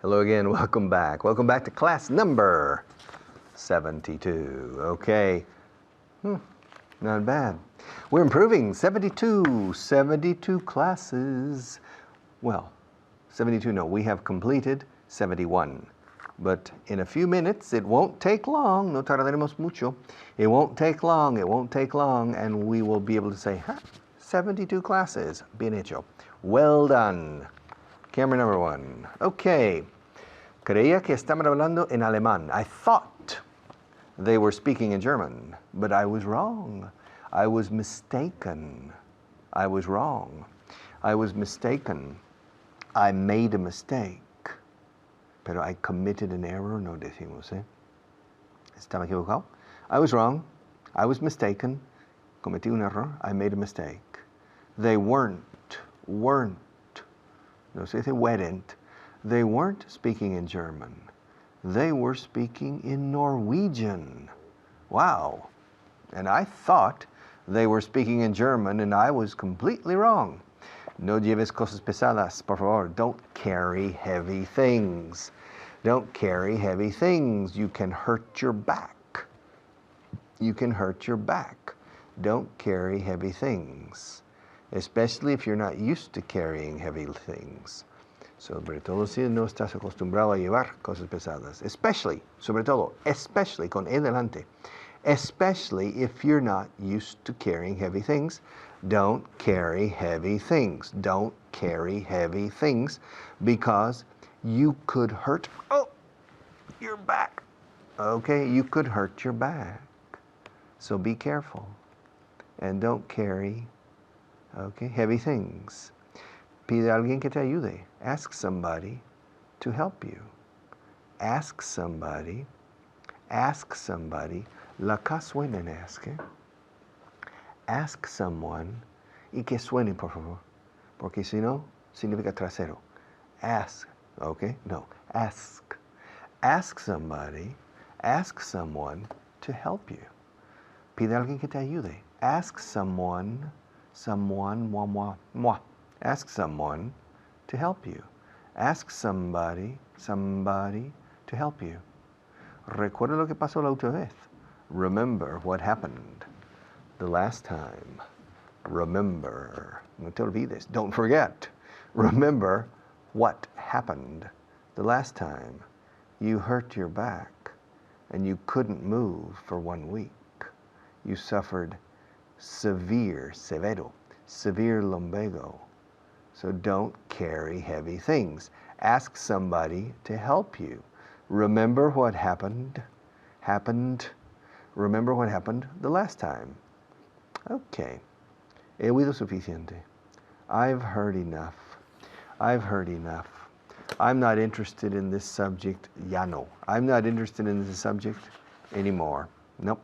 Hello again, welcome back. Welcome back to class number 72. Okay, not bad. We're improving, 72 classes. Well, 72, no, we have completed 71. But in a few minutes, it won't take long, no tardaremos mucho. It won't take long, and we will be able to say, 72 classes, bien hecho. Well done. Camera number 1. Okay. Creía que estaban hablando en alemán. I thought they were speaking in German, but I was wrong. I was mistaken. I was wrong. I was mistaken. I made a mistake. Pero I committed an error, no decimos, ¿eh? Estaba equivocado. I was wrong. I was mistaken. Cometí un error. I made a mistake. They weren't. No se dice weren't. They weren't speaking in German. They were speaking in Norwegian. Wow. And I thought they were speaking in German, and I was completely wrong. No lleves cosas pesadas, por favor. Don't carry heavy things. Don't carry heavy things. You can hurt your back. You can hurt your back. Don't carry heavy things, especially if you're not used to carrying heavy things. Sobre todo si no estás acostumbrado a llevar cosas pesadas. Especially, sobre todo, especially, con E delante. Especially if you're not used to carrying heavy things. Don't carry heavy things. Don't carry heavy things because you could hurt your back. Okay, you could hurt your back. So be careful and don't carry heavy things. Pide a alguien que te ayude. Ask somebody to help you. Ask somebody. La K suena en ask. Ask someone y que suene, por favor. Porque si no, significa trasero. Ask, okay? No, ask. Ask somebody, ask someone to help you. Pide a alguien que te ayude. Ask someone, moi. Ask someone to help you. Ask somebody to help you. Recuerda lo que pasó la última vez. Remember what happened the last time. Remember. No te olvides. Don't forget. Remember what happened the last time. You hurt your back and you couldn't move for 1 week. You suffered severe lumbago. So don't carry heavy things. Ask somebody to help you. Remember what happened. Remember what happened the last time. Okay. He oído suficiente. I've heard enough. I'm not interested in this subject. Ya no. I'm not interested in this subject anymore. Nope.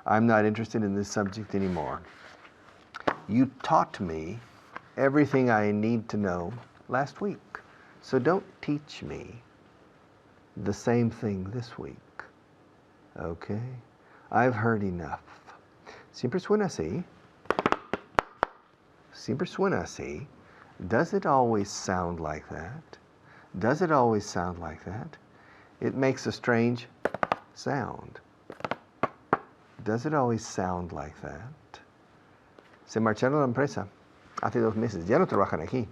I'm not interested in this subject anymore. You taught me everything I need to know last week. So don't teach me the same thing this week. Okay? I've heard enough. Siempre suena así. Does it always sound like that? It makes a strange sound. Does it always sound like that? Se marcharon a la empresa hace 2 meses. Ya no trabajan aquí.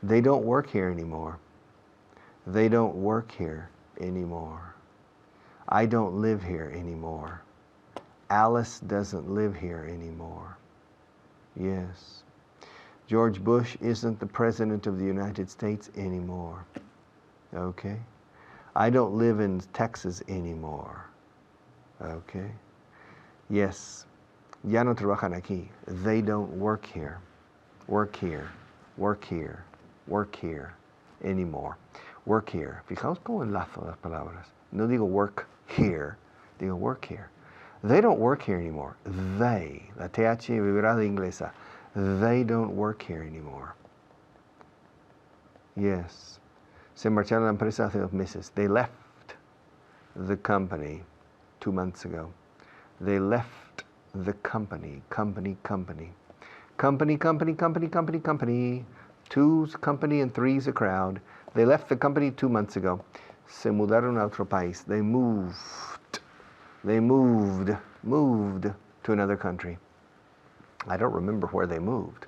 They don't work here anymore. I don't live here anymore. Alice doesn't live here anymore. Yes. George Bush isn't the President of the United States anymore. Okay? I don't live in Texas anymore. Okay? Yes. Ya no trabajan aquí. They don't work here anymore. Work here. Fijaos cómo enlazo las palabras. No digo work here, digo work here. They don't work here anymore. They, la TH vibrada inglesa. They don't work here anymore. Yes. Se marcharon a la empresa hace 2 meses. They left the company 2 months ago. They left the company. Company. Two's company and three's a crowd. They left the company 2 months ago. Se mudaron a otro país. They moved. They moved to another country. I don't remember where they moved.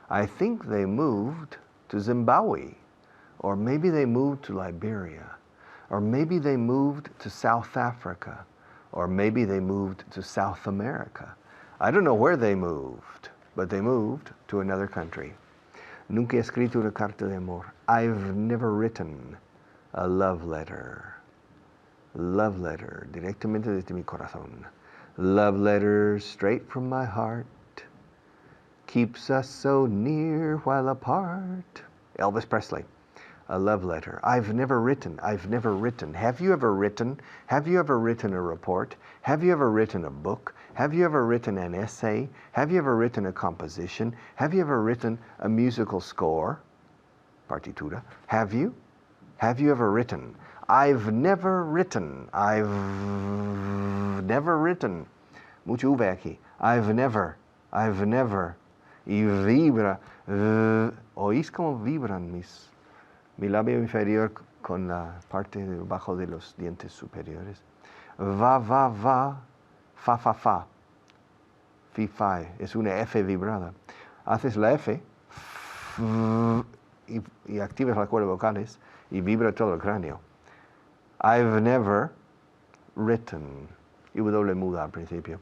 I think they moved to Zimbabwe, or maybe they moved to Liberia, or maybe they moved to South Africa, or maybe they moved to South America. I don't know where they moved, but they moved to another country. Nunca he escrito una carta de amor. I've never written a love letter. Love letter, directamente desde mi corazón. Love letter straight from my heart. Keeps us so near while apart. Elvis Presley. A love letter. I've never written. Have you ever written? Have you ever written a report? Have you ever written a book? Have you ever written an essay? Have you ever written a composition? Have you ever written a musical score? Partitura. Have you? Have you ever written? I've never written. I've never written. Mucho V aquí. I've never. Y vibra. ¿Oís cómo vibran mi labio inferior con la parte debajo de los dientes superiores? Va, fa, fa. Fi, fa. Es una F vibrada. Haces la F y activas las cuerdas vocales y vibra todo el cráneo. I've never written. Y doble muda al principio.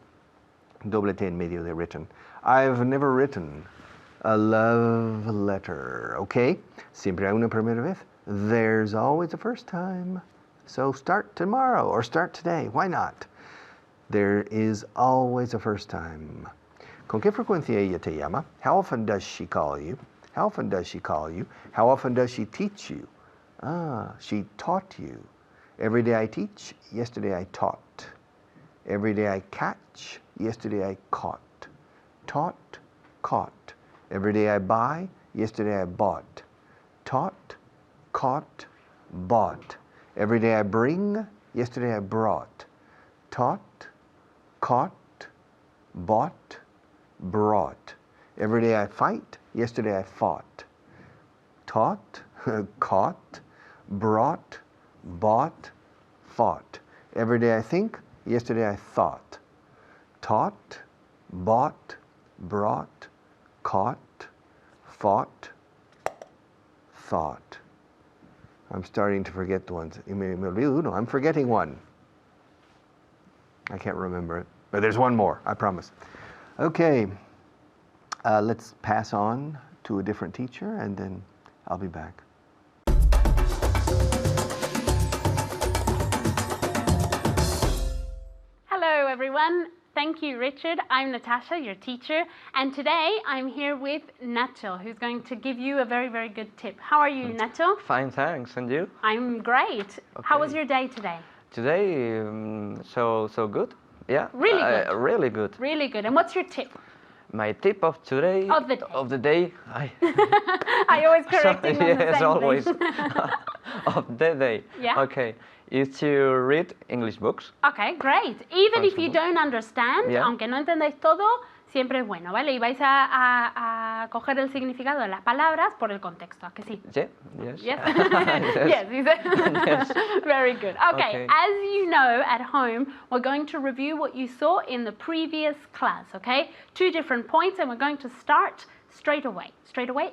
Doble T en medio de written. I've never written a love letter. Okay? Siempre hay una primera vez. There's always a first time. So start tomorrow or start today. Why not? There is always a first time. ¿Con qué frecuencia ella te llama? How often does she call you? How often does she call you? How often does she teach you? She taught you. Every day I teach, yesterday I taught. Every day I catch, yesterday I caught. Taught, caught. Every day I buy, yesterday I bought. Taught, caught, bought. Every day I bring, yesterday I brought. Taught, caught, bought, brought. Every day I fight, yesterday I fought. Taught, caught, brought, bought, fought. Every day I think, yesterday I thought. Taught, bought, brought, caught, fought, thought. I'm starting to forget the ones. Me olvido uno. I'm forgetting one. I can't remember it. But there's one more, I promise. Okay. Let's pass on to a different teacher and then I'll be back. Hello everyone. Thank you, Richard. I'm Natasha, your teacher, and today I'm here with Nacho, who's going to give you a very, very good tip. How are you, Nacho? Fine, thanks. And you? I'm great. Okay. How was your day today? Today, so good. Yeah. Really good. Really good. Really good. And what's your tip? My tip of today. Of the day. I always correct him on the yes, same always. thing. Of the day. Yeah. Okay. Is to read English books. Okay, great. Even if you don't understand, yeah. aunque no entendéis todo, siempre es bueno, ¿vale? Y vais a coger el significado de las palabras por el contexto, ¿a que sí? Yeah, yes. Yes? yes. Yes. Very good. Okay, Okay, as you know at home, we're going to review what you saw in the previous class, okay? 2 different points and we're going to start straight away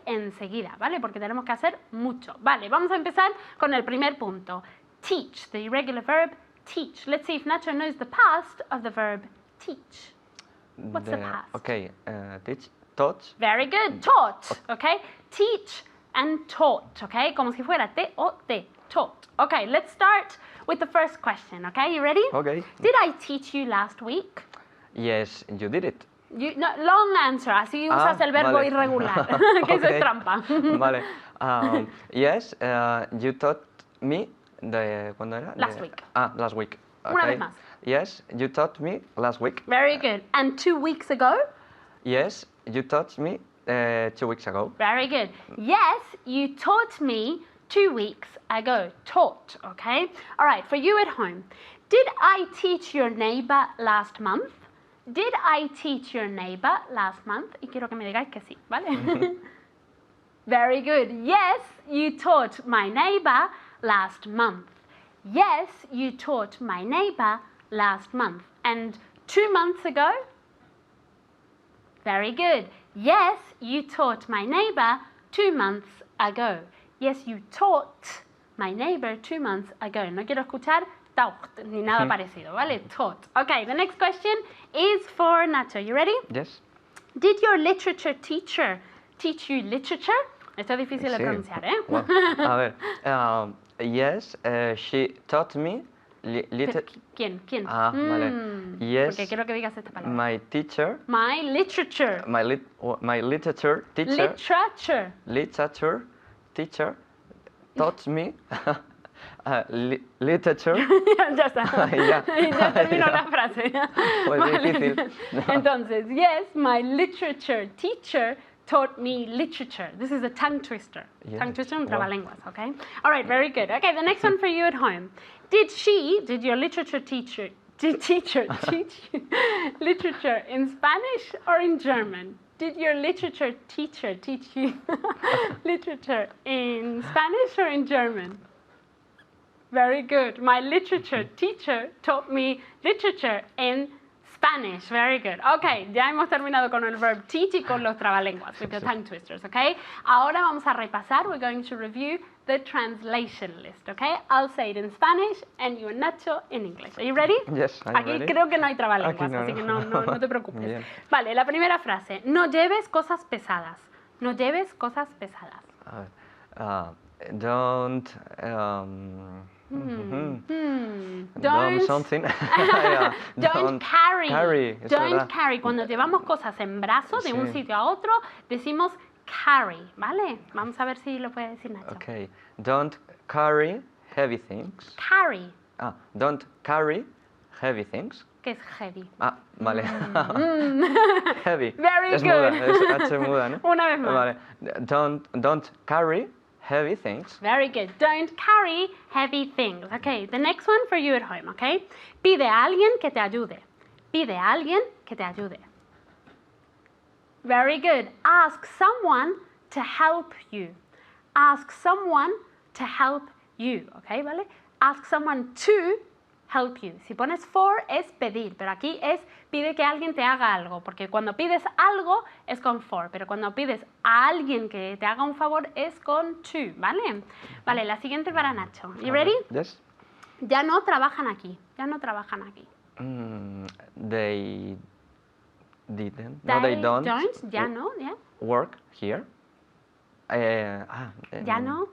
enseguida, ¿vale? Porque tenemos que hacer mucho. Vale, vamos a empezar con el primer punto. Teach, the irregular verb teach. Let's see if Nacho knows the past of the verb teach. What's the past? Okay, teach, taught. Very good, taught, okay? Teach and taught, okay? Como si fuera T-O-T, taught. Okay, let's start with the first question, okay? You ready? Okay. Did I teach you last week? Yes, you did it. No, long answer, así usas el verbo vale. irregular, que eso es trampa. Vale. Yes, you taught me ¿cuándo era? Last week. Last week. Okay. Una vez más. Yes, you taught me last week. Very good. And 2 weeks ago? Yes, you taught me 2 weeks ago. Very good. Yes, you taught me 2 weeks ago. Taught, okay? All right, for you at home. Did I teach your neighbor last month? Did I teach your neighbor last month? Y quiero que me digáis que sí, ¿vale? Very good. Yes, you taught my neighbor last month. Yes, you taught my neighbor last month. And 2 months ago? Very good. Yes, you taught my neighbor 2 months ago. Yes, you taught my neighbor 2 months ago. No quiero escuchar taught ni nada parecido, ¿vale? Taught. Okay, the next question is for Nacho. You ready? Yes. Did your literature teacher teach you literature? Esto es difícil de pronunciar, ¿eh? Well, a ver, yes, she taught me ¿Quién? vale. Yes. Porque quiero que digas esta palabra. My teacher. My literature. My literature teacher. Literature. Teacher taught me literature. Ya está. Ya. Ya terminó la frase. Pues Vale. difícil. Entonces, yes, my literature teacher taught me literature. This is a tongue twister. Yeah. Tongue twister, un Wow. trabalenguas, okay? All right, very good. Okay, the next one for you at home. Did your literature teacher teach you literature in Spanish or in German? Did your literature teacher teach you literature in Spanish or in German? Very good. My literature teacher taught me literature in Spanish. Very good. Okay, ya hemos terminado con el verb teach y con los trabalenguas, with the tongue twisters, okay? Ahora vamos a repasar. We're going to review the translation list, okay? I'll say it in Spanish and you, Nacho, in English. Are you ready? Yes, I'm Aquí ready. creo que no hay trabalenguas, Aquí no, así que no. no te preocupes. Bien. Vale, la primera frase. No lleves cosas pesadas. No lleves cosas pesadas. Don't Don't something. Don't carry. Es Don't verdad. carry. Cuando llevamos cosas en brazos de un Sí. sitio a otro, decimos carry, ¿vale? Vamos a ver si lo puede decir Nacho. Okay. Don't carry heavy things. Carry, Don't carry heavy things. que es heavy. Vale. Heavy. Very es good. Muda, es H muda, ¿no? Una vez más. Vale. Don't carry heavy things. Very good. Don't carry heavy things. Okay, the next one for you at home, okay? Pide a alguien que te ayude. Pide a alguien que te ayude. Very good. Ask someone to help you. Ask someone to help you, okay, ¿vale? Ask someone to help you. Si pones for es pedir, pero aquí es pide que alguien te haga algo, porque cuando pides algo es con for, pero cuando pides a alguien que te haga un favor es con to, ¿vale? Vale, la siguiente para Nacho. You ready? Yes. Ya no trabajan aquí. Ya no trabajan aquí. They didn't. No, they don't. Ya no, ya. Work here. Ya no.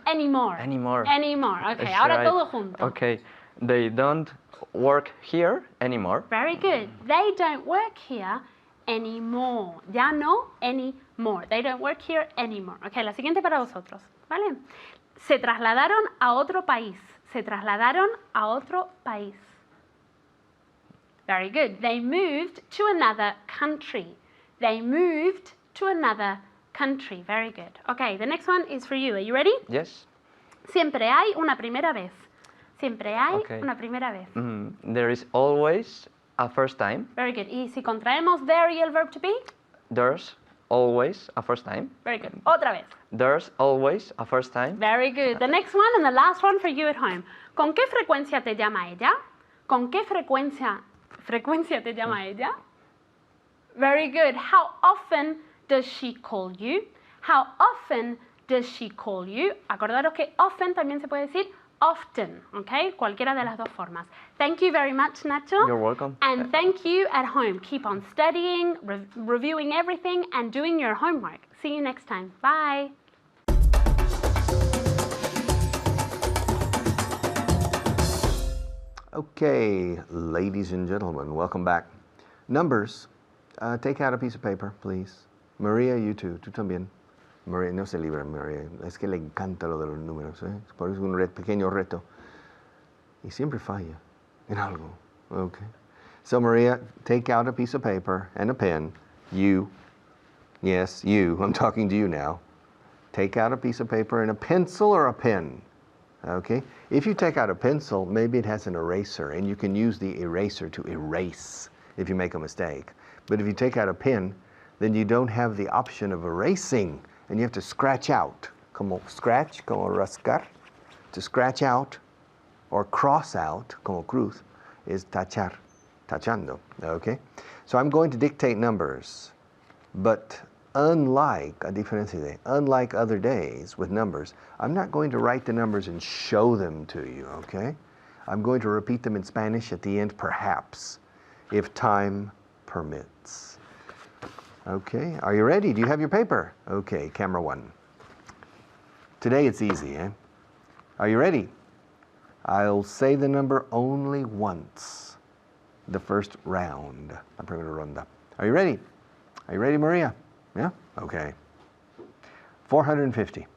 Anymore. Anymore. Anymore. Okay, That's ahora right. todo junto. Okay. They don't work here anymore. Very good. They don't work here anymore. Ya no anymore. They don't work here anymore. Okay, la siguiente para vosotros, ¿vale? Se trasladaron a otro país. Se trasladaron a otro país. Very good. They moved to another country. They moved to another country. Very good. Okay, the next one is for you. Are you ready? Yes. Siempre hay una primera vez. Siempre hay Okay. una primera vez. There is always a first time. Very good. Y si contraemos there y el verb to be? There's always a first time. Very good. Otra vez. There's always a first time. Very good. The next one and the last one for you at home. ¿Con qué frecuencia te llama ella? ¿Con qué frecuencia te llama ella? Very good. How often does she call you? How often does she call you? Acordaros que often también se puede decir often, okay? Cualquiera de las dos formas. Thank you very much, Nacho. You're welcome. And thank you at home. Keep on studying, reviewing everything, and doing your homework. See you next time. Bye. Okay, ladies and gentlemen, welcome back. Numbers. Take out a piece of paper, please. Maria, you too. Tú también. Maria, no se libra, Maria. Es que le encanta lo de los números, ¿eh? Por eso es un pequeño reto. Y siempre falla en algo. Okay. So, Maria, take out a piece of paper and a pen. You. Yes, you. I'm talking to you now. Take out a piece of paper and a pencil or a pen. Okay? If you take out a pencil, maybe it has an eraser, and you can use the eraser to erase if you make a mistake. But if you take out a pen, then you don't have the option of erasing, and you have to scratch out. Como scratch, como rascar. To scratch out or cross out, como cruz, is tachar, tachando, okay? So I'm going to dictate numbers, but unlike, a diferencia de, unlike other days with numbers, I'm not going to write the numbers and show them to you, okay? I'm going to repeat them in Spanish at the end, perhaps, if time permits. Okay, are you ready? Do you have your paper? Okay, camera one. Today it's easy, eh? Are you ready? I'll say the number only once. The first round. La primera ronda. Are you ready? Are you ready, Maria? Yeah? Okay. 450.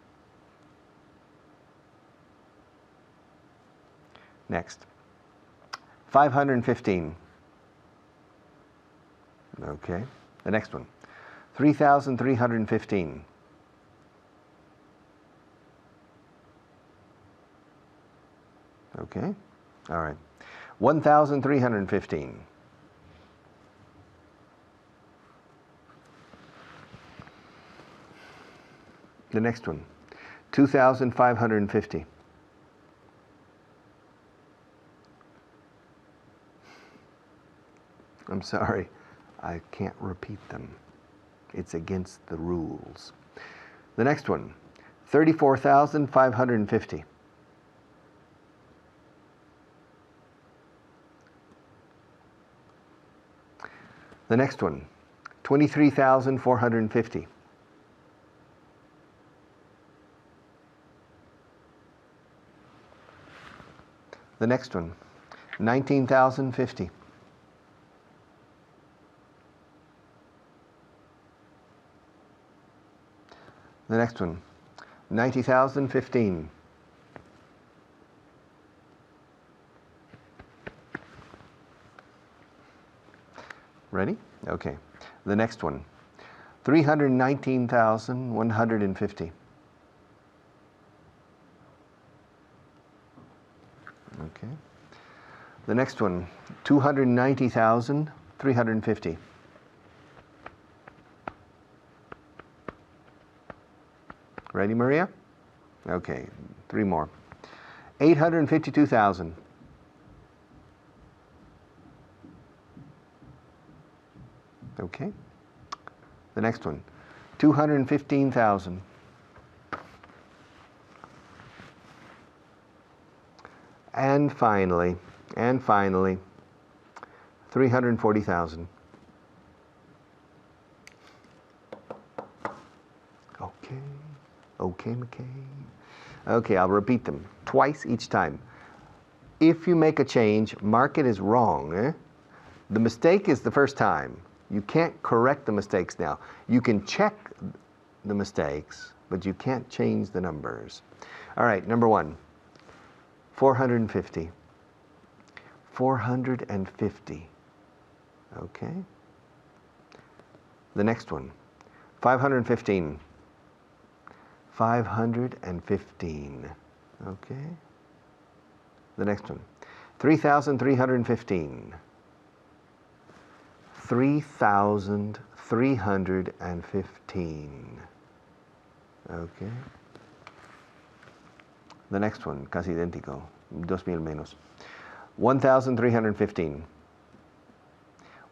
Next. 515. Okay. The next one. 3,315. Okay. All right. 1,315. The next one. 2,550. I'm sorry, I can't repeat them. It's against the rules. The next one, 34,550. The next one, 23,450. The next one, 19,050. The next one, 90,015. Ready? Okay. The next one, 319,150. Okay. The next one, 290,350. Ready, Maria? Okay, three more. 852,000. Okay. The next one, 215,000. And finally, 340,000. Okay, McKay. Okay, I'll repeat them twice each time. If you make a change, mark it as wrong. Eh? The mistake is the first time. You can't correct the mistakes now. You can check the mistakes, but you can't change the numbers. All right, number one, 450. 450. Okay. The next one, 515. 515. Okay. The next one, 3,315. 3,315. Okay. The next one, casi idéntico, 2,000 menos. 1,315.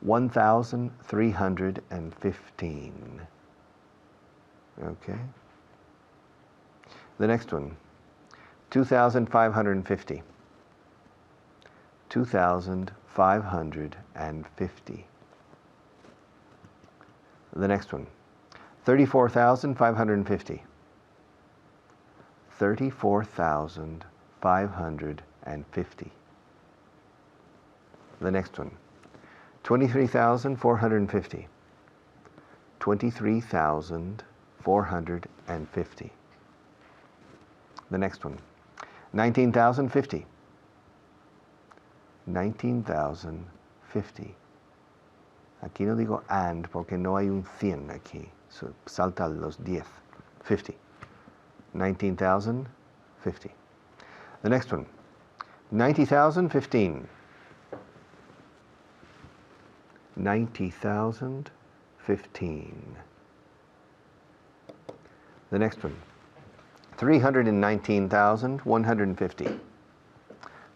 1,315. Okay. The next one, 2,550. 2,550. The next one, 34,550. 34,550. The next one, 23,450. 23,450. The next one, 19,050. 19,050. Aquí no digo and porque no hay un 100 aquí. So, salta los 10. 50. 19,050. The next one, 90,015. 90,015. The next one. 319,150.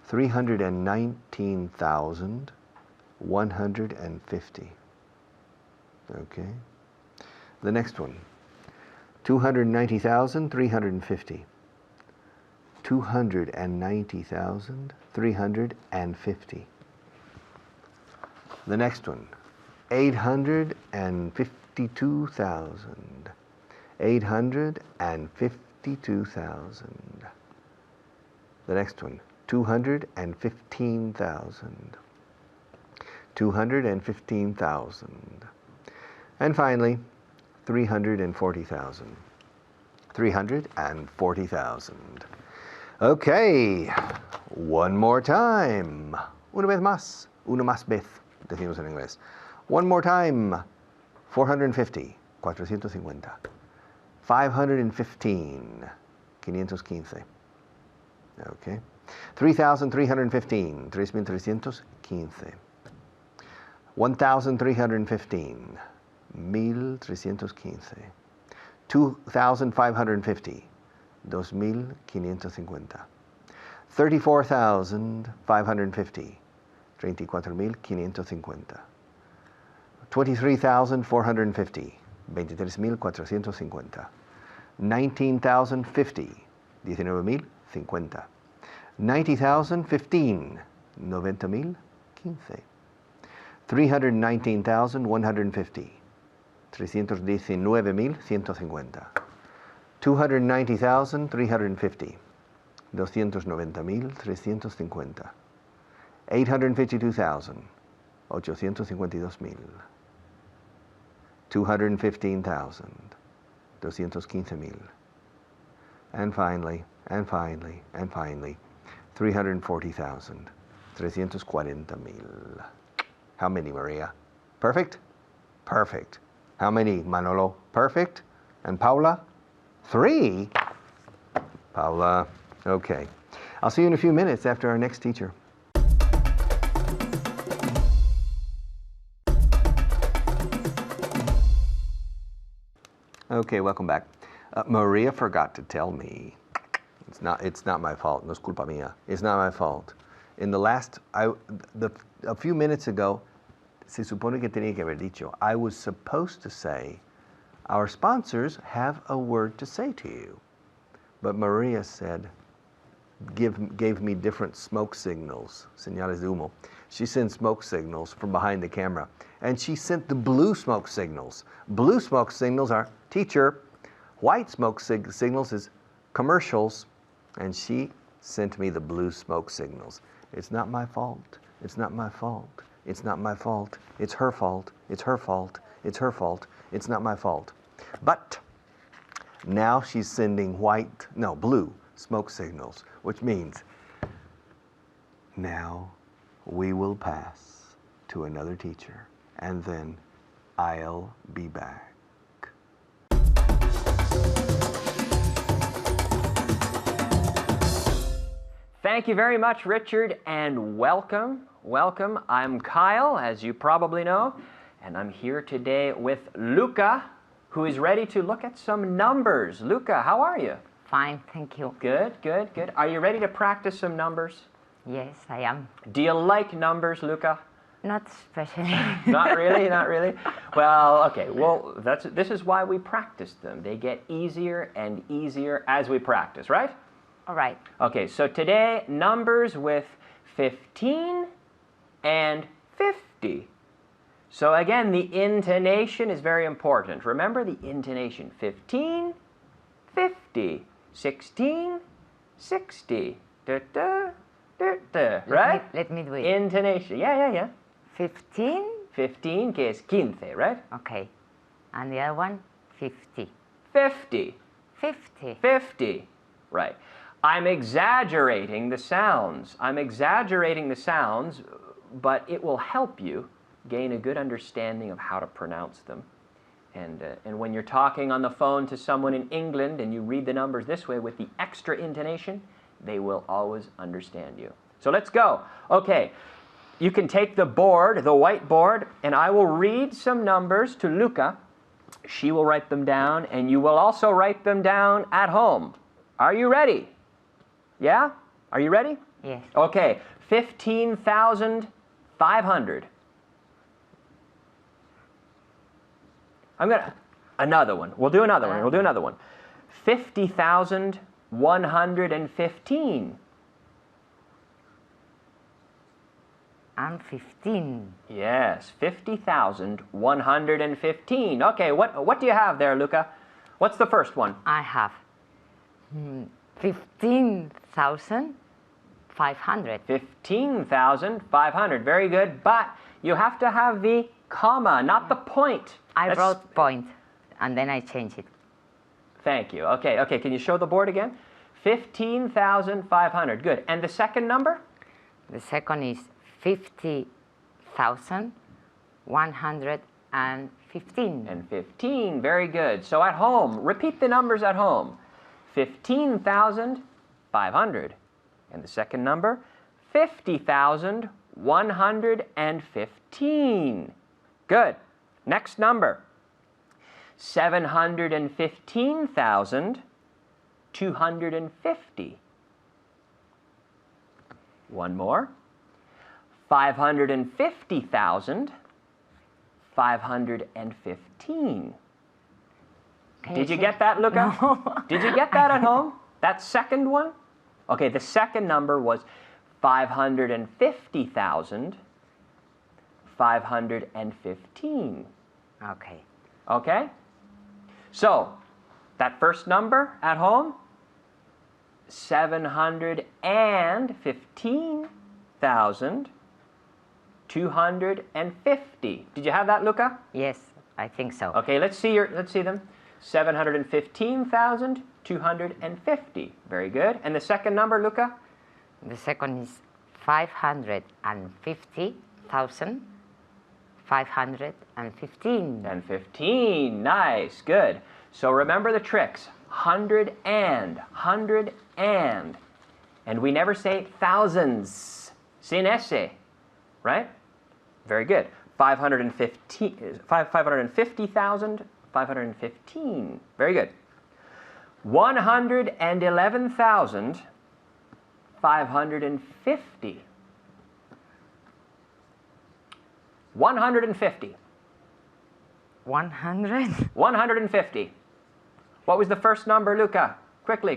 319,150. Okay. The next one. 290,350. 290,350. The next one. 852,000. 852,000. The next one. 215,000. 215,000. And finally, 340,000. 340,000. Okay, one more time. Una vez más. Una más vez, decimos en inglés. One more time. 450. 450. 515. 515. Okay. 3,315. 3,315. 1,315. 1,315. 2,550. 2,550. 34,550. 34,550. 23,450. 23,450. 19,050. 19,050. 90,015. 90,015. 319,150. 319,150. 290,350. 290,350. 852,000. 852,000. 215,000. 215,000. And finally, 340,000. 340,000. How many, Maria? Perfect? Perfect. How many, Manolo? Perfect? And Paula? 3? Paula, okay. I'll see you in a few minutes after our next teacher. Okay, welcome back. Maria forgot to tell me. It's not my fault. No es culpa mía. It's not my fault. In the last, a few minutes ago, se supone que tenía que haber dicho, I was supposed to say, our sponsors have a word to say to you. But Maria said, gave me different smoke signals, señales de humo. She sent smoke signals from behind the camera. And she sent the blue smoke signals. Blue smoke signals are teacher. White smoke signals is commercials. And she sent me the blue smoke signals. It's not my fault. It's not my fault. It's not my fault. It's her fault. It's her fault. It's her fault. It's not my fault. But now she's sending blue smoke signals, which means now we will pass to another teacher, and then I'll be back. Thank you very much, Richard, and welcome. Welcome. I'm Kyle, as you probably know, and I'm here today with Luca, who is ready to look at some numbers. Luca, how are you? Fine, thank you. Good, good, good. Are you ready to practice some numbers? Yes, I am. Do you like numbers, Luca? Not especially. Not really, not really? Well, okay. Well, this is why we practice them. They get easier and easier as we practice, right? All right. Okay, so today, numbers with 15 and 50. So again, the intonation is very important. Remember the intonation. 15, 50, 16, 60. Da, da, da, da, right? Let me do it. Intonation. Yeah. 15. 15, que es 15, right? Okay. And the other one, 50. 50. 50. 50. Right. I'm exaggerating the sounds. But it will help you gain a good understanding of how to pronounce them. And when you're talking on the phone to someone in England and you read the numbers this way with the extra intonation, they will always understand you. So let's go. Okay, you can take the board, the whiteboard, and I will read some numbers to Luca, She will write them down, and you will also write them down at home. Are you ready? Yeah? Are you ready? Yes. Okay, 15,500. Another one. We'll do another one. 50,115. And 15. Yes, 50,115. Okay, what do you have there, Luca? What's the first one? I have 15,500. 15,500. Very good, but you have to have the comma, not the point. I wrote point, and then I changed it. Thank you. Okay, can you show the board again? 15,500. Good. And the second number? The second is 50,115. And 15. Very good. So at home, repeat the numbers at home. 15,500. And the second number? 50,115. Good. Next number. 715,250. One more. 550,515. Did you get that, Luca? No. Did you get that at home? That second one? Okay, the second number was 550,515. Okay. Okay? So, that first number at home, 715,250. Did you have that, Luca? Yes, I think so. Okay, let's see them. 715,250. Very good. And the second number, Luca? The second is 550,515. And 15. Nice. Good. So remember the tricks. 100 and. And we never say thousands. Sin ese. Right? Very good. 550,515. Very good. 111,550. 150. 100. 150. What was the first number, Luca? Quickly.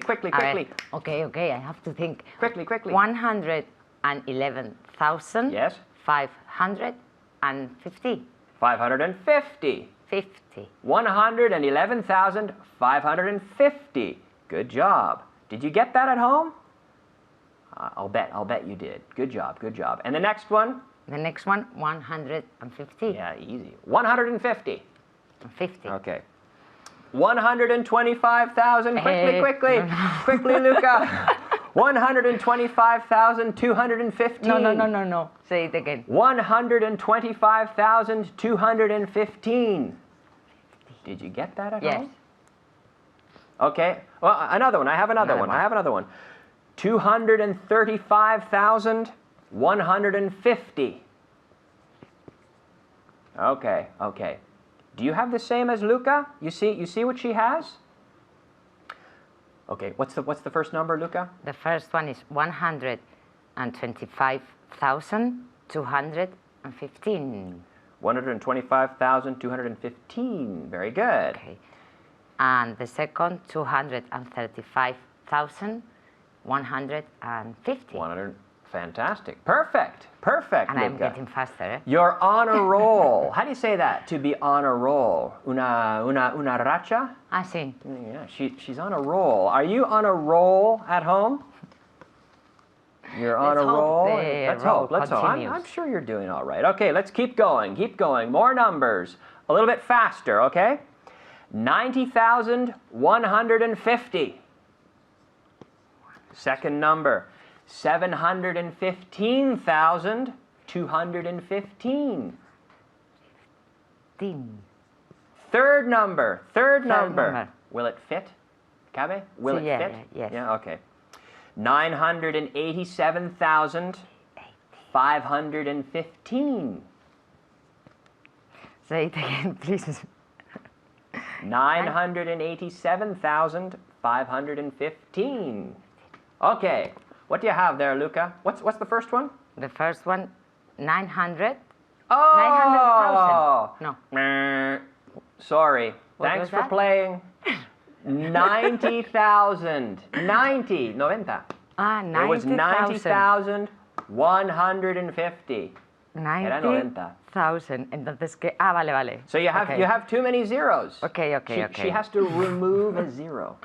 Okay, I have to think. Quickly. 111,000. Yes. 550. 550. 50. 111,550. Good job. Did you get that at home? I'll bet you did. Good job. And the next one? The next one, 150. Yeah, easy. 150. 50. Okay. 125,000. Quickly. No. Quickly, Luca. 125,215. No. Say it again. 125,215. Did you get that at Yes. home? Okay. Well, another one. I have another one. 235,150. Okay. Do you have the same as Luca? You see what she has? Okay. What's the first number, Luca? The first one is 125,215. 125,215. Very good. Okay. And the second, 235,150. Fantastic. Perfect. And I'm Luca. getting faster. Eh? You're on a roll. How do you say that? To be on a roll. Una racha? I see. Yeah, she's on a roll. Are you on a roll at home? You're on Let's a roll. hope the Let's roll hope. continues. I'm sure you're doing all right. Okay, let's keep going. More numbers. A little bit faster, okay? 90,150. Second number. 715,215. 15. Third number. number. Will it fit? Cabe? Will it fit? Yes. Yeah, okay. 987,515. Say it again, please. 987,515. Okay, what do you have there, Luca? What's the first one? The first one, 900. Oh! 900,000. No. Meh. Sorry. What Thanks was for that? playing. 90,000. 90. 90. It was 90,000. 90,150. Era 90. 90,000. Entonces, ¿qué? Ah, vale, vale. So you have Okay. you have too many zeros. Okay. She has to remove a zero.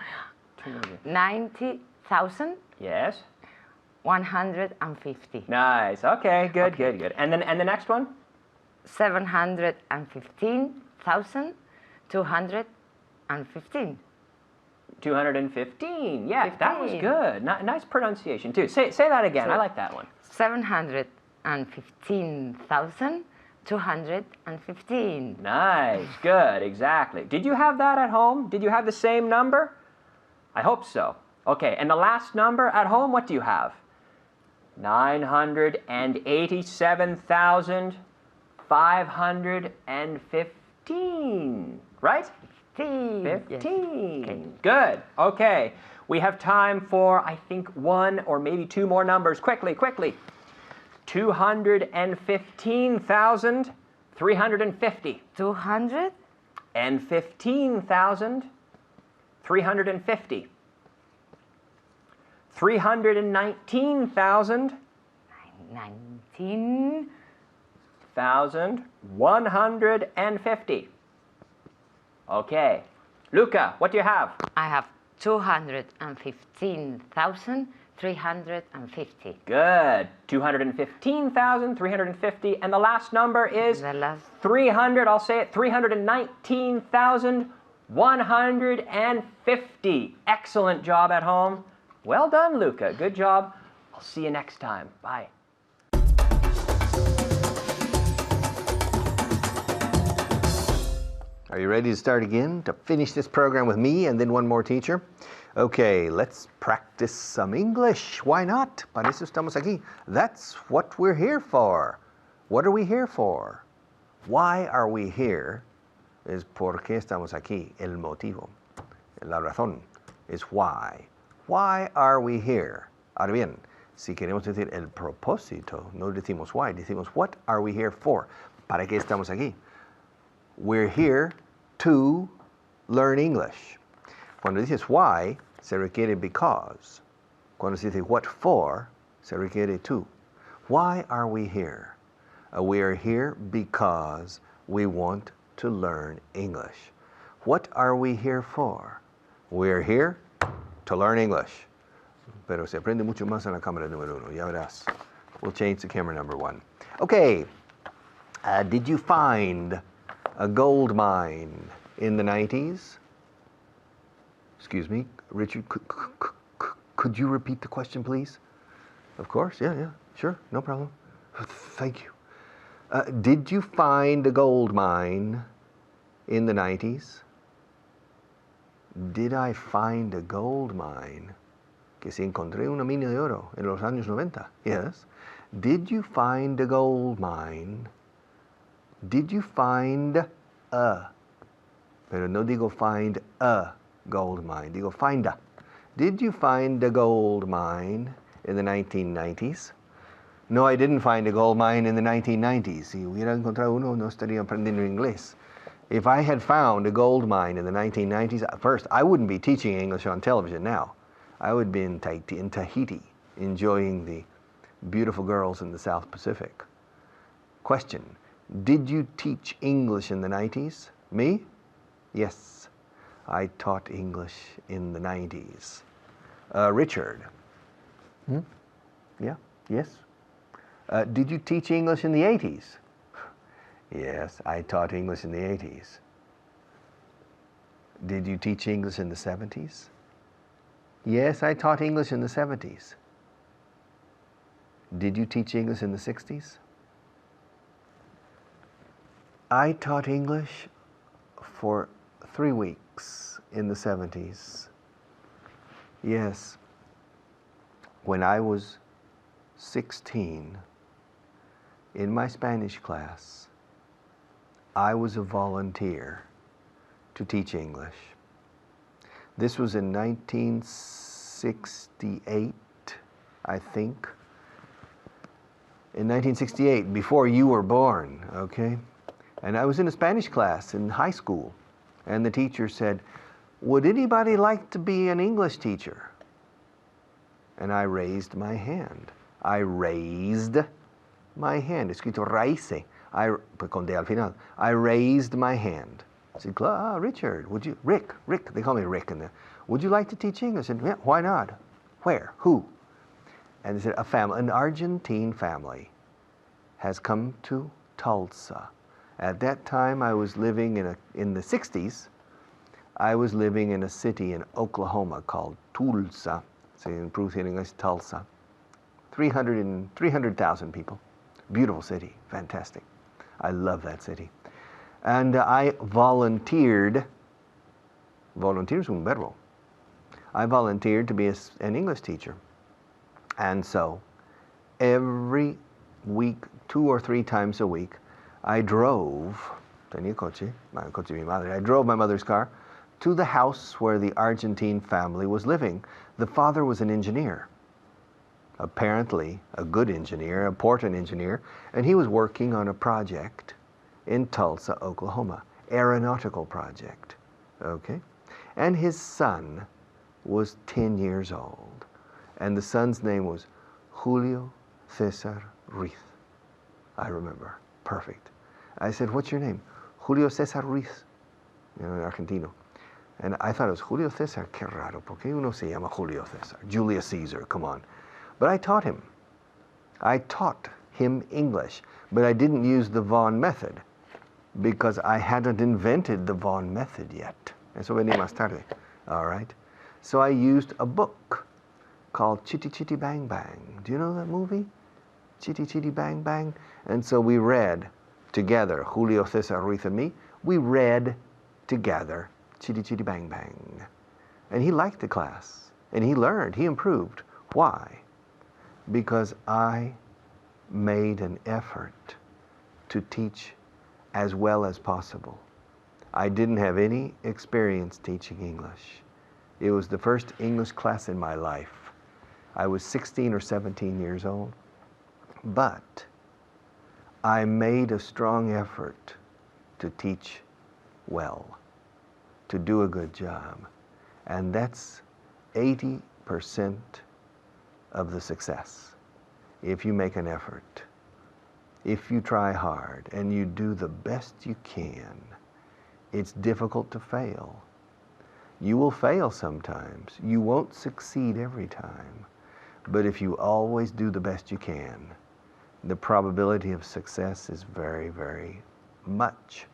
Too many zeros. 90,000. Yes. 150. Nice. Okay. Good. And the next one? 715,215. 215. Yeah, that was 15. good. Nice pronunciation too. Say that again. I like that one. 715,215. Nice. Good. Exactly. Did you have that at home? Did you have the same number? I hope so. Okay. And the last number at home, what do you have? 987,515. Right? 15. 15. Yes. Okay. Good. Okay. We have time for, I think, one or maybe two more numbers. Quickly. 215,350. 200. And 15,350. 319,000. 150. Okay. Luca, what do you have? I have 215,350. Good. 215,350. And the last number is The last 300. I'll say it. 319,150. Excellent job at home. Well done, Luca. Good job. I'll see you next time. Bye. Are you ready to start again, to finish this program with me and then one more teacher? Okay, let's practice some English. Why not? Para eso estamos aquí. That's what we're here for. What are we here for? Why are we here? Es por qué estamos aquí. El motivo. La razón es why. Why are we here? Ahora bien, si queremos decir el propósito, no decimos why, decimos what are we here for? ¿Para qué estamos aquí? We're here to learn English. Cuando dices why, se requiere because. Cuando se dice what for, se requiere to. Why are we here? We are here because we want to learn English. What are we here for? We are here to learn English. Pero se aprende mucho más en la cámara número 1, ya verás. We'll change to camera number 1. Okay, did you find a gold mine in the 90s? Excuse me, Richard, could you repeat the question, please? Of course, yeah, sure, no problem. Thank you. Did you find a gold mine in the 90s? Did I find a gold mine? Que si encontré una mina de oro en los años 90. Yes. Did you find a gold mine? Did you find a? Pero no digo find a gold mine, digo find a. Did you find a gold mine in the 1990s? No, I didn't find a gold mine in the 1990s. Si hubiera encontrado uno, no estaría aprendiendo inglés. If I had found a gold mine in the 1990s, first, I wouldn't be teaching English on television now. I would be in Tahiti, enjoying the beautiful girls in the South Pacific. Question, did you teach English in the 90s? Me? Yes, I taught English in the 90s. Richard? Yeah, yes. Did you teach English in the 80s? Yes, I taught English in the 80s. Did you teach English in the 70s? Yes, I taught English in the 70s. Did you teach English in the 60s? I taught English for 3 weeks in the 70s. Yes, when I was 16, in my Spanish class, I was a volunteer to teach English. This was in 1968, I think. In 1968, before you were born, okay? And I was in a Spanish class in high school, and the teacher said, "Would anybody like to be an English teacher?" And I raised my hand. I raised my hand. Escrito raíce. Con D al final. I raised my hand. I said, Richard, would you, Rick, they call me Rick in there. Would you like to teach English? I said, yeah, why not? Where? Who? And they said, an Argentine family has come to Tulsa. At that time, I was living in the 60s, I was living in a city in Oklahoma called Tulsa. So in English, Tulsa. 300,000 people. Beautiful city, fantastic. I love that city. And I volunteered es un verbo. I volunteered to be an English teacher. And so every week, 2 or 3 times a week, I drove, tenía coche de mi madre, I drove my mother's car to the house where the Argentine family was living. The father was an engineer, apparently a good engineer, a port engineer, and he was working on a project in Tulsa, Oklahoma, aeronautical project, okay? And his son was 10 years old, and the son's name was Julio Cesar Ruiz. I remember, perfect. I said, "What's your name?" "Julio Cesar Ruiz," argentino. And I thought it was Julio Cesar, qué raro, ¿por qué uno se llama Julio Cesar? Julius Caesar, come on. But I taught him. I taught him English, but I didn't use the Vaughan method because I hadn't invented the Vaughan method yet. Eso venía más tarde, all right? So I used a book called Chitty Chitty Bang Bang. Do you know that movie? Chitty Chitty Bang Bang? And so we read together, Julio Cesar Ruiz and me, we read together Chitty Chitty Bang Bang. And he liked the class, and he learned, he improved. Why? Because I made an effort to teach as well as possible. I didn't have any experience teaching English. It was the first English class in my life. I was 16 or 17 years old, but I made a strong effort to teach well, to do a good job. And that's 80% of the success. If you make an effort, if you try hard and you do the best you can, it's difficult to fail. You will fail sometimes. You won't succeed every time. But if you always do the best you can, the probability of success is very, very much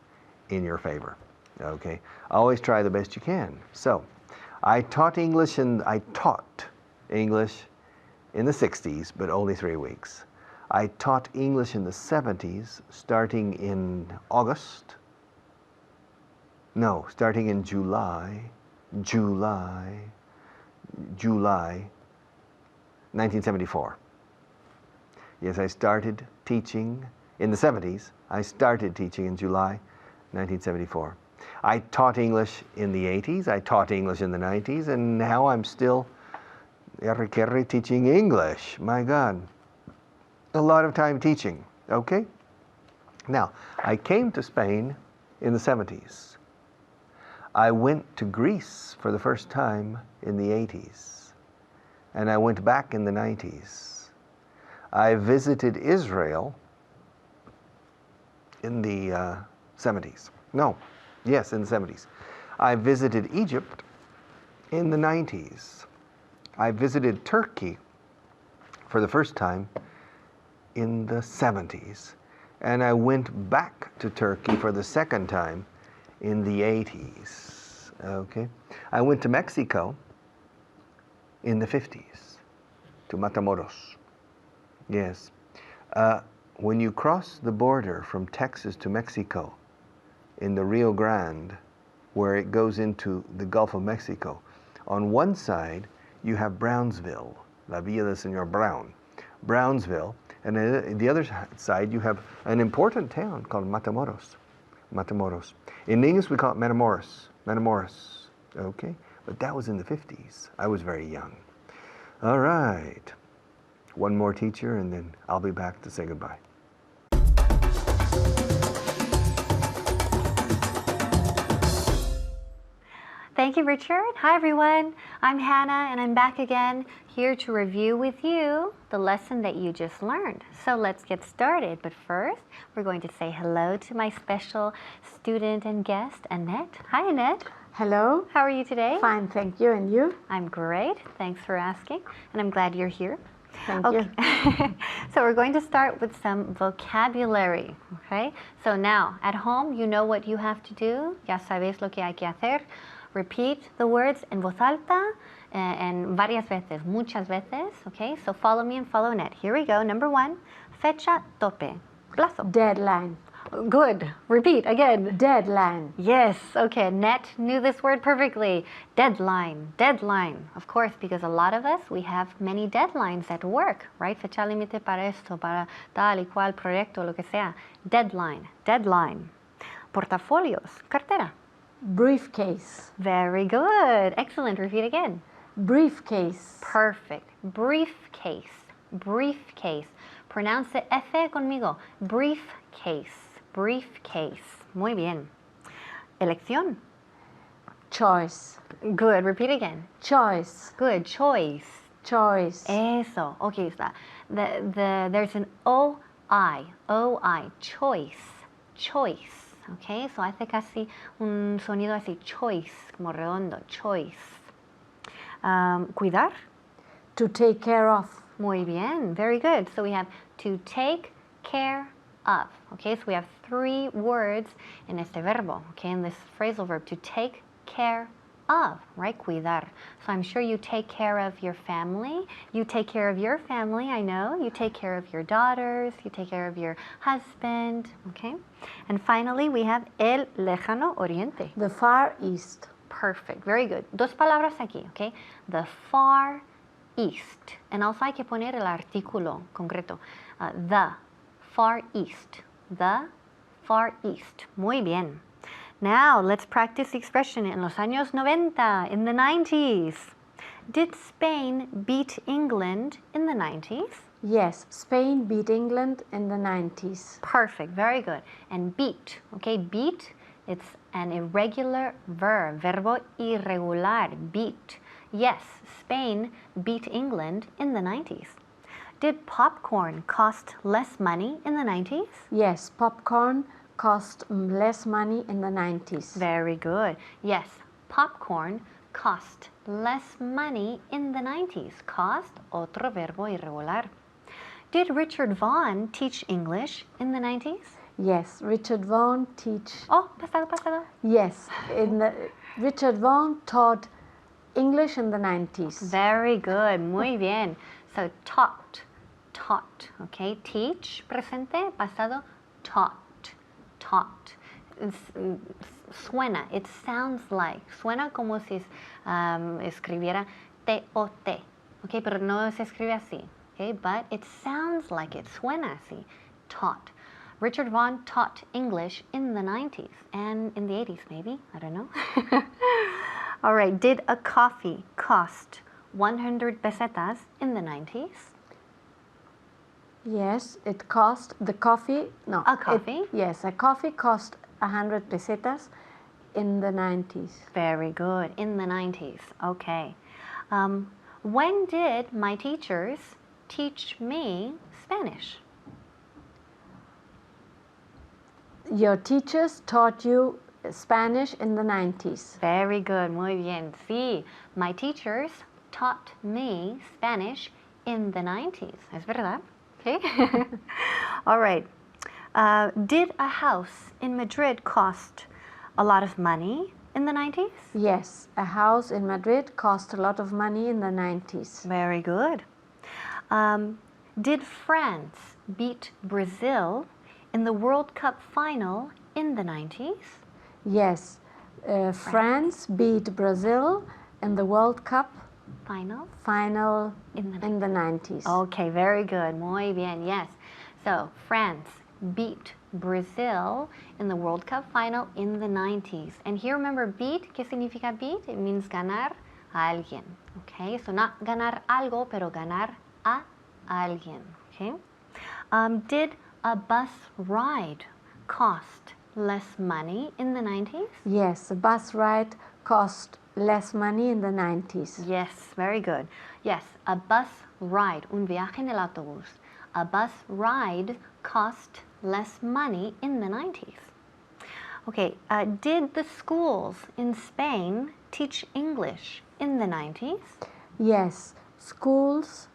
in your favor. Okay? Always try the best you can. So, I taught English in the 60s, but only 3 weeks. I taught English in the 70s, starting in July 1974. Yes, I started teaching in the 70s. I started teaching in July 1974. I taught English in the 80s, I taught English in the 90s, and now I'm still teaching English. My God, a lot of time teaching, okay? Now, I came to Spain in the 70s. I went to Greece for the first time in the 80s, and I went back in the 90s. I visited Israel in the 70s. Yes, in the 70s. I visited Egypt in the 90s. I visited Turkey for the first time in the 70s. And I went back to Turkey for the second time in the 80s. Okay? I went to Mexico in the 50s, to Matamoros. Yes. When you cross the border from Texas to Mexico, in the Rio Grande, where it goes into the Gulf of Mexico, on one side you have Brownsville, La Villa del Señor Brown, Brownsville, and on the other side you have an important town called Matamoros. In English we call it Matamoros. Matamoros. Okay. But that was in the 50s. I was very young. All right. One more teacher, and then I'll be back to say goodbye. Thank you, Richard. Hi, everyone. I'm Hannah, and I'm back again here to review with you the lesson that you just learned. So let's get started. But first, we're going to say hello to my special student and guest, Annette. Hi, Annette. Hello. How are you today? Fine, thank you. And you? I'm great. Thanks for asking. And I'm glad you're here. Thank Okay. you. So we're going to start with some vocabulary, okay? So now, at home, you know what you have to do. Ya sabes lo que hay que hacer. Repeat the words en voz alta and varias veces, muchas veces, okay? So follow me and follow Annette. Here we go. Number 1, fecha tope. Plazo. Deadline. Good. Repeat again. Deadline. Yes, okay, Annette knew this word perfectly. Deadline, deadline. Of course, because a lot of us, we have many deadlines at work, right? Fecha límite para esto, para tal y cual proyecto, lo que sea. Deadline, deadline. Portafolios, cartera. Briefcase. Very good. Excellent. Repeat again. Briefcase. Perfect. Briefcase, briefcase. Pronounce F conmigo. Briefcase. Briefcase. Muy bien. Elección. Choice. Good. Repeat again. Choice. Good. Choice. Choice. Eso. Okay, está. There's an O-I. O-I. Choice. Choice. Okay, so hace casi un sonido así. Choice. Como redondo. Choice. Cuidar. To take care of. Muy bien. Very good. So we have to take care of. Okay, so we have 3 words in este verbo, okay, in this phrasal verb, to take care of, right? Cuidar. So I'm sure you take care of your family. You take care of your family, I know. You take care of your daughters. You take care of your husband, okay? And finally, we have el lejano oriente. The Far East. Perfect. Very good. 2 palabras aquí, okay? The Far East. And also hay que poner el artículo concreto. The Far East. The Far East. Muy bien. Now, let's practice the expression en los años 90, in the 90s. Did Spain beat England in the 90s? Yes, Spain beat England in the 90s. Perfect. Very good. And beat, okay? Beat, it's an irregular verb. Verbo irregular. Beat. Yes, Spain beat England in the 90s. Did popcorn cost less money in the 90s? Yes, popcorn cost less money in the 90s. Very good. Yes, popcorn cost less money in the 90s. Cost, otro verbo irregular. Did Richard Vaughan teach English in the 90s? Yes, Richard Vaughan teach. Oh, pasado, pasado. Yes, Richard Vaughan taught English in the 90s. Very good. Muy bien. So taught, okay? Teach, presente, pasado, taught, taught. Suena, it sounds like, suena como si escribiera T-O-T, okay? Pero no se escribe así, okay? But it sounds like it, suena así, taught. Richard Vaughan taught English in the 90s and in the 80s maybe, I don't know. All right, did a coffee cost 100 pesetas in the 90s? Yes, it cost the coffee. No, A coffee? Yes, a coffee cost 100 pesetas in the 90s. Very good, in the 90s. Okay. When did my teachers teach me Spanish? Your teachers taught you Spanish in the 90s. Very good, muy bien. Sí, my teachers taught me Spanish in the 90s. Es verdad. Okay. All right. Did a house in Madrid cost a lot of money in the 90s? Yes, a house in Madrid cost a lot of money in the 90s. Very good. Did France beat Brazil in the World Cup final in the 90s? Yes, France beat Brazil in the World Cup Final in the 90s. Okay, very good. Muy bien, yes. So, France beat Brazil in the World Cup final in the 90s. And here remember beat, ¿qué significa beat? It means ganar a alguien. Okay, so not ganar algo, pero ganar a alguien. Okay. Did a bus ride cost less money in the 90s? Yes, a bus ride cost less money in the 90s. Yes, very good. Yes, a bus ride, un viaje en el autobús. A bus ride cost less money in the 90s. Okay, did the schools in Spain teach English in the 90s? Yes, schools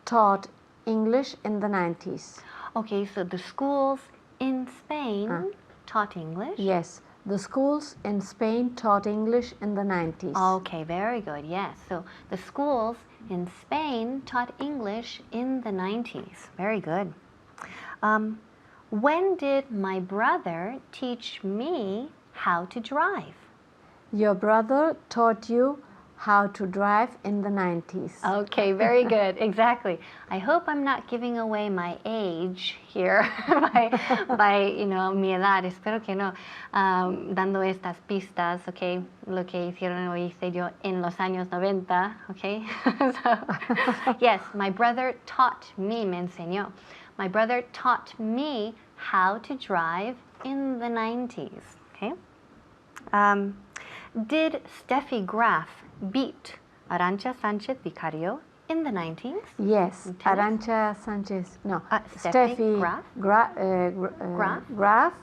taught English in the 90s. Okay, so the schools in Spain taught English? Yes, the schools in Spain taught English in the 90s. Okay, very good. Yes. So the schools in Spain taught English in the 90s. Very good. When did my brother teach me how to drive? Your brother taught you how to drive in the 90s. Okay, very good. Exactly. I hope I'm not giving away my age here by mi edad. Espero que no. Dando estas pistas, okay, lo que hicieron o hice yo en los años 90, okay? So, yes, my brother taught me, me enseñó. My brother taught me how to drive in the 90s, okay? Did Steffi Graf beat Arantxa Sánchez Vicario in the 90s? Yes, Tennis? Arantxa Sánchez, no, Steffi Graf? Graf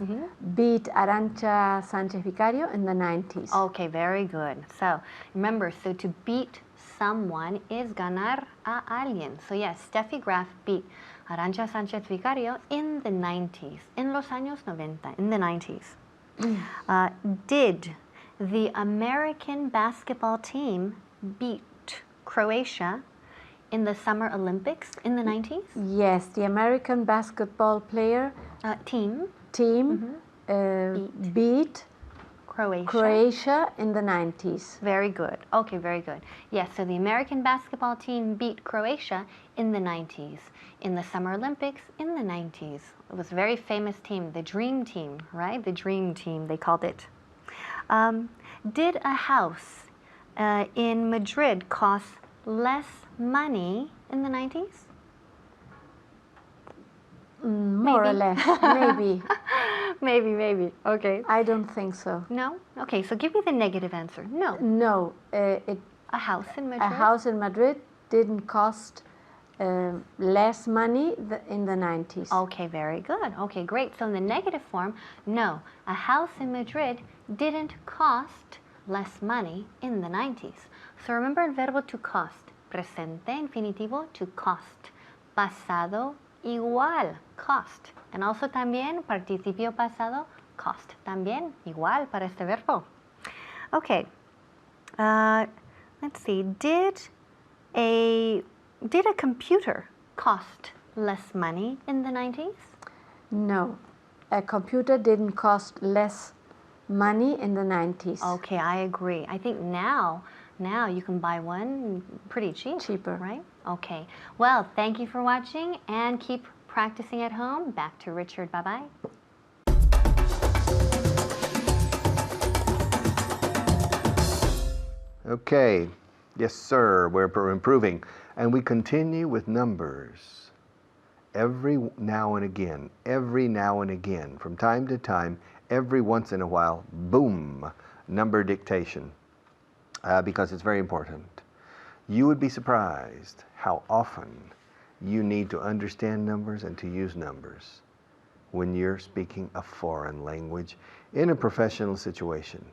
beat Arantxa Sánchez Vicario in the 90s. Okay, very good. So remember, so to beat someone is ganar a alguien. So yes, Steffi Graf beat Arantxa Sánchez Vicario in the 90s, en los años 90, in the 90s. Did the American basketball team beat Croatia in the Summer Olympics in the 90s? Yes, the American basketball player Team beat Croatia. Croatia in the 90s. Very good. Okay, very good. Yes, so the American basketball team beat Croatia in the 90s. In the Summer Olympics in the 90s. It was a very famous team, the Dream Team, right? The Dream Team, they called it. Did a house in Madrid cost less money in the 90s? More or less, maybe. Maybe. Okay. I don't think so. No? Okay, so give me the negative answer. No. No, A house in Madrid? a house in Madrid didn't cost less money in the 90s. Okay, very good. Okay, great. So in the negative form, no, a house in Madrid didn't cost less money in the 90s. So remember el verbo to cost. Presente, infinitivo, to cost. Pasado, igual, cost. And also también participio pasado, cost. También igual para este verbo. Okay. Let's see. Did a computer cost less money in the 90s? No, a computer didn't cost less money in the 90s. Okay, I agree. I think now you can buy one pretty cheap. Cheaper. Right? Okay. Well, thank you for watching and keep practicing at home. Back to Richard. Bye-bye. Okay. Yes, sir. We're improving. And we continue with numbers. Every now and again, from time to time, every once in a while, boom, number dictation, because it's very important. You would be surprised how often you need to understand numbers and to use numbers when you're speaking a foreign language in a professional situation,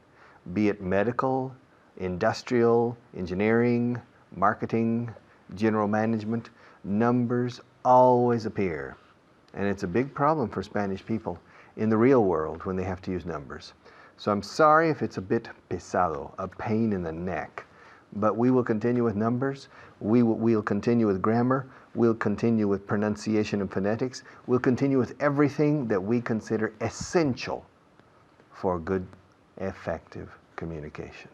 be it medical, industrial, engineering, marketing, general management. Numbers always appear. And it's a big problem for Spanish people in the real world when they have to use numbers. So I'm sorry if it's a bit pesado, a pain in the neck, but we will continue with numbers. We'll continue with grammar. We'll continue with pronunciation and phonetics. We'll continue with everything that we consider essential for good, effective communication.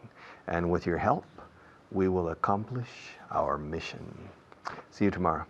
And with your help, we will accomplish our mission. See you tomorrow.